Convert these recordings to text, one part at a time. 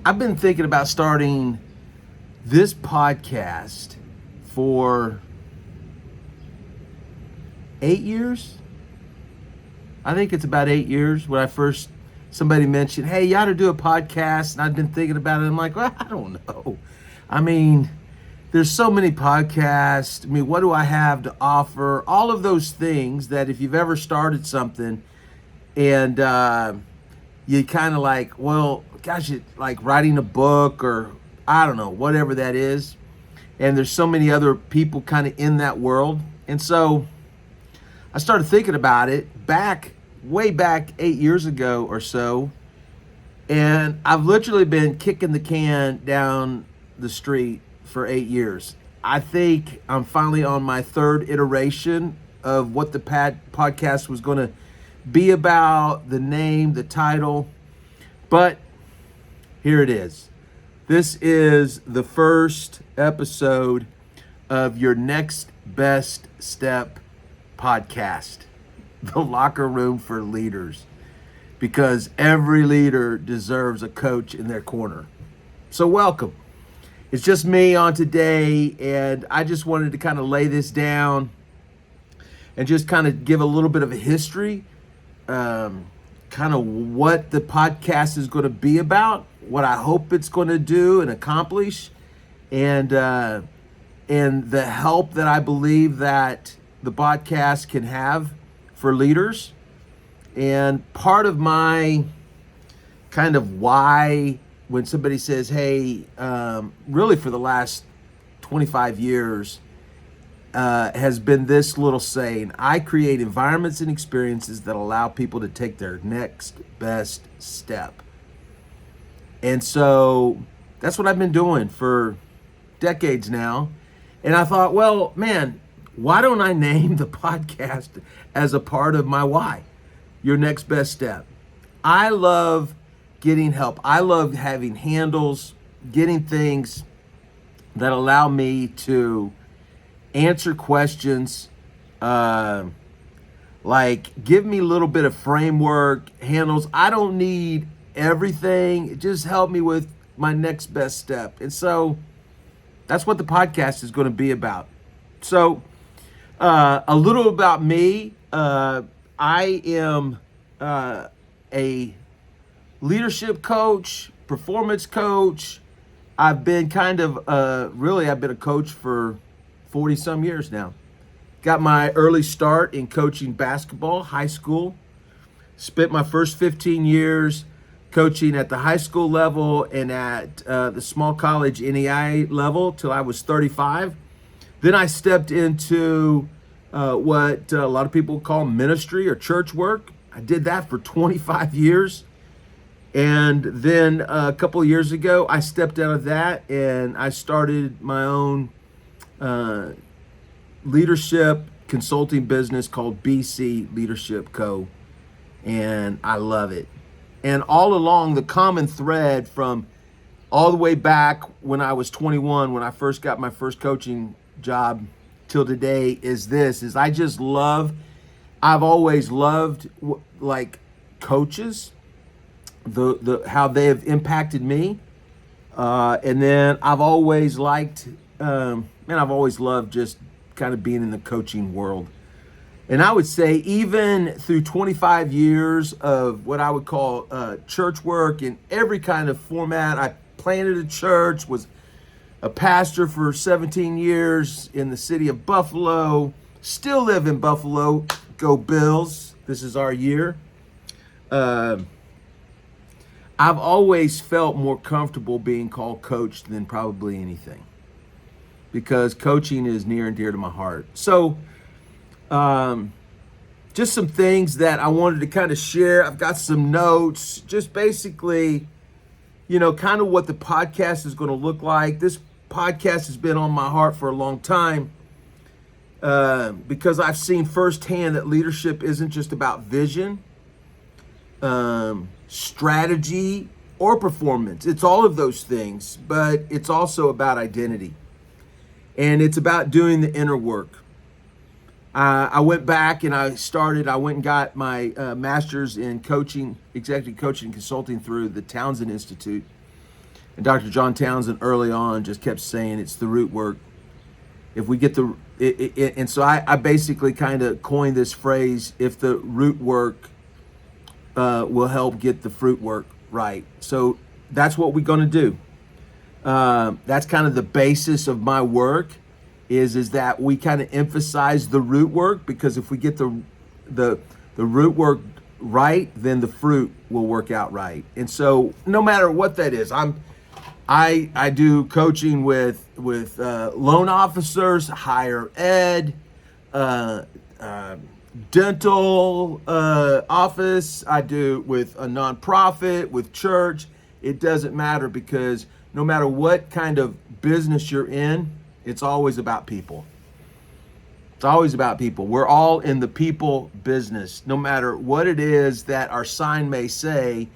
I've been thinking about starting this podcast for 8 years. I think it's about 8 years when somebody mentioned, hey, you ought to do a podcast. And I've been thinking about it. I'm like, well, I don't know. I mean, there's so many podcasts. I mean, what do I have to offer? All of those things that if you've ever started something and you kind of like, well, gosh, it like writing a book or I don't know, whatever that is. And there's so many other people kind of in that world. And so I started thinking about it way back 8 years ago or so. And I've literally been kicking the can down the street for 8 years. I think I'm finally on my third iteration of what the podcast was going to be about, the name, the title. But here it is. This is the first episode of your Next Best Step podcast, The Locker Room for Leaders, because every leader deserves a coach in their corner. So welcome. It's just me on today, and I just wanted to kind of lay this down and just kind of give a little bit of a history, kind of what the podcast is going to be about, what I hope it's going to do and accomplish, and the help that I believe that the podcast can have for leaders. And part of my kind of why, when somebody says, hey, really for the last 25 years, has been this little saying: I create environments and experiences that allow people to take their next best step. And so that's what I've been doing for decades now. And I thought, well, man, why don't I name the podcast as a part of my why? Your next best step. I love getting help. I love having handles, getting things that allow me to answer questions, like give me a little bit of framework, handles. I don't need everything. Just help me with my next best step. And so that's what the podcast is going to be about. So a little about me. I am a leadership coach, performance coach. I've been I've been a coach for 40 some years now. Got my early start in coaching basketball, high school. Spent my first 15 years coaching at the high school level and at the small college NEI level till I was 35. Then I stepped into what a lot of people call ministry or church work. I did that for 25 years. And then a couple of years ago, I stepped out of that and I started my own leadership consulting business called BC Leadership Co. And I love it. And all along, the common thread from all the way back when I was 21, when I first got my first coaching job, till today is I've always loved like coaches, the how they have impacted me, and then I've always loved just kind of being in the coaching world. And I would say even through 25 years of what I would call church work in every kind of format, I planted a church, was a pastor for 17 years in the city of Buffalo, still live in Buffalo, go Bills, this is our year. I've always felt more comfortable being called coach than probably anything, because coaching is near and dear to my heart. So just some things that I wanted to kind of share. I've got some notes, just basically, kind of what the podcast is going to look like. This podcast has been on my heart for a long time because I've seen firsthand that leadership isn't just about vision, strategy, or performance. It's all of those things, but it's also about identity. And it's about doing the inner work. I went back and I went and got my master's in coaching, executive coaching and consulting through the Townsend Institute. And Dr. John Townsend early on just kept saying it's the root work. If we get and so I basically kind of coined this phrase, if the root work will help get the fruit work right. So that's what we're going to do. That's kind of the basis of my work is that we kind of emphasize the root work, because if we get the root work right, then the fruit will work out right. And so no matter what that is, I do coaching with loan officers, higher ed, dental office. I do with a nonprofit, with church. It doesn't matter, because no matter what kind of business you're in, it's always about people. It's always about people. We're all in the people business. No matter what it is that our sign may say,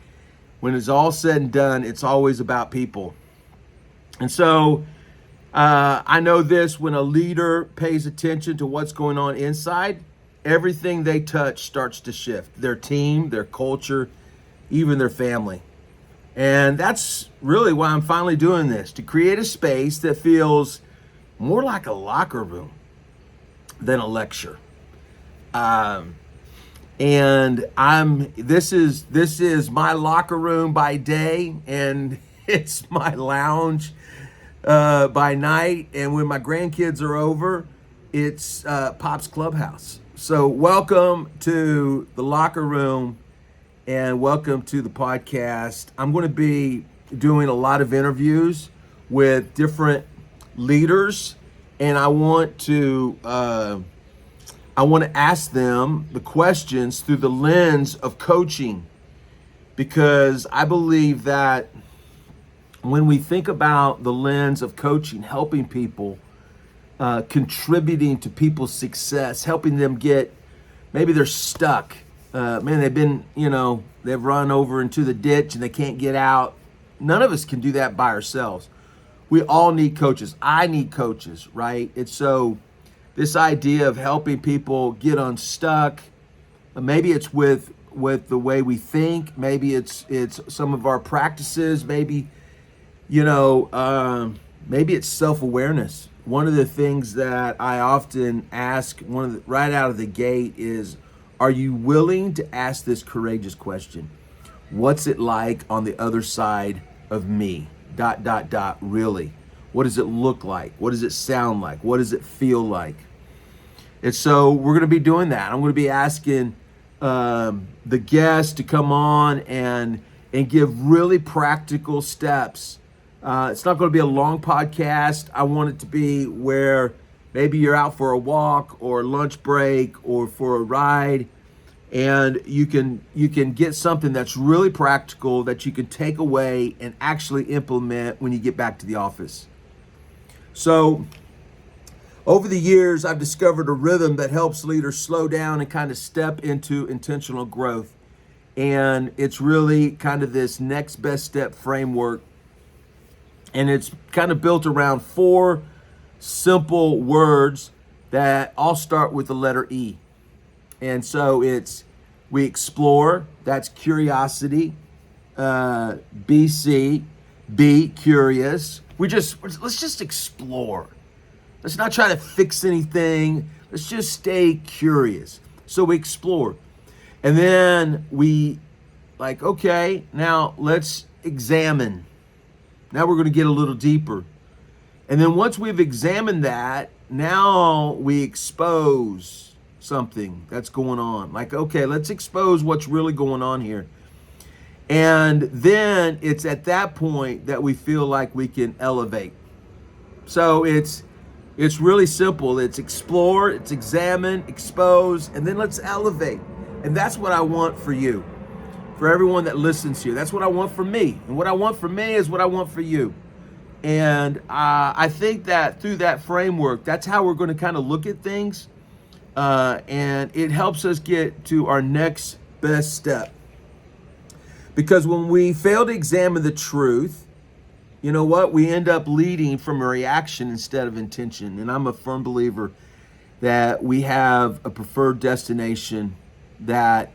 when it's all said and done, it's always about people. And so I know this: when a leader pays attention to what's going on inside, everything they touch starts to shift. Their team, their culture, even their family. And that's really why I'm finally doing this, to create a space that feels more like a locker room than a lecture. And this is my locker room by day, and it's my lounge by night. And when my grandkids are over, it's Pop's Clubhouse. So welcome to the locker room, and welcome to the podcast. I'm going to be doing a lot of interviews with different leaders, and I want to ask them the questions through the lens of coaching, because I believe that when we think about the lens of coaching, helping people, contributing to people's success, helping them get, maybe they're stuck. They've been, they've run over into the ditch and they can't get out. None of us can do that by ourselves. We all need coaches. I need coaches, right? And so this idea of helping people get unstuck, maybe it's with the way we think, maybe it's some of our practices, maybe, maybe it's self-awareness. One of the things that I often ask right out of the gate is, are you willing to ask this courageous question? What's it like on the other side of me? ... Really? What does it look like? What does it sound like? What does it feel like? And so we're going to be doing that. I'm going to be asking the guests to come on and give really practical steps. It's not going to be a long podcast. I want it to be where maybe you're out for a walk or lunch break or for a ride, and you can get something that's really practical that you can take away and actually implement when you get back to the office. So over the years, I've discovered a rhythm that helps leaders slow down and kind of step into intentional growth. And it's really kind of this next best step framework. And it's kind of built around 4 simple words that all start with the letter E. And so we explore, that's curiosity. BC, be curious. Let's just explore. Let's not try to fix anything. Let's just stay curious. So we explore. And then okay, now let's examine. Now we're going to get a little deeper. And then once we've examined that, now we expose something that's going on. Okay, let's expose what's really going on here. And then it's at that point that we feel like we can elevate. So it's really simple. It's explore, it's examine, expose, and then let's elevate. And that's what I want for you, for everyone that listens here. That's what I want for me. And what I want for me is what I want for you. And I think that through that framework, that's how we're going to kind of look at things. And it helps us get to our next best step. Because when we fail to examine the truth, you know what? We end up leading from a reaction instead of intention. And I'm a firm believer that we have a preferred destination, that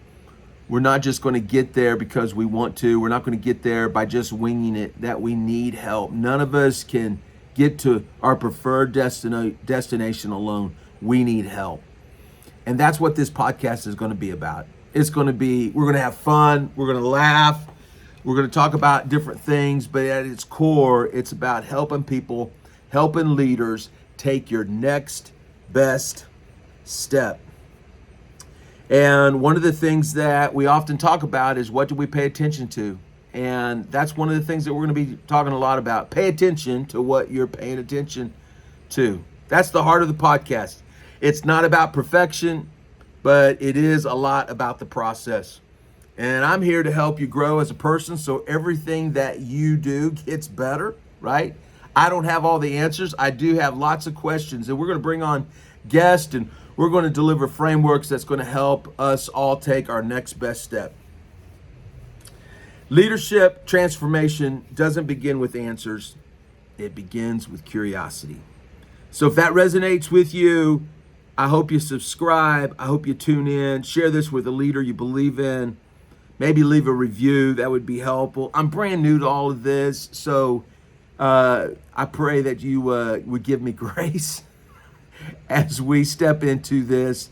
We're not just going to get there because we want to. We're not going to get there by just winging it, that we need help. None of us can get to our preferred destination alone. We need help. And that's what this podcast is going to be about. We're going to have fun. We're going to laugh. We're going to talk about different things, but at its core, it's about helping people, helping leaders take your next best step. And one of the things that we often talk about is, what do we pay attention to? And that's one of the things that we're going to be talking a lot about. Pay attention to what you're paying attention to. That's the heart of the podcast. It's not about perfection, but it is a lot about the process. And I'm here to help you grow as a person, so everything that you do gets better, right? I don't have all the answers. I do have lots of questions, and we're going to bring on guests, and we're going to deliver frameworks that's going to help us all take our next best step. Leadership transformation doesn't begin with answers. It begins with curiosity. So if that resonates with you, I hope you subscribe. I hope you tune in. Share this with a leader you believe in. Maybe leave a review. That would be helpful. I'm brand new to all of this, so I pray that you would give me grace as we step into this.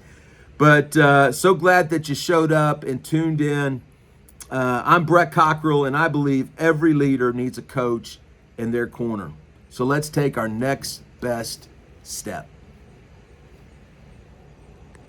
But so glad that you showed up and tuned in. I'm Brek Cockrell, and I believe every leader needs a coach in their corner. So let's take our next best step.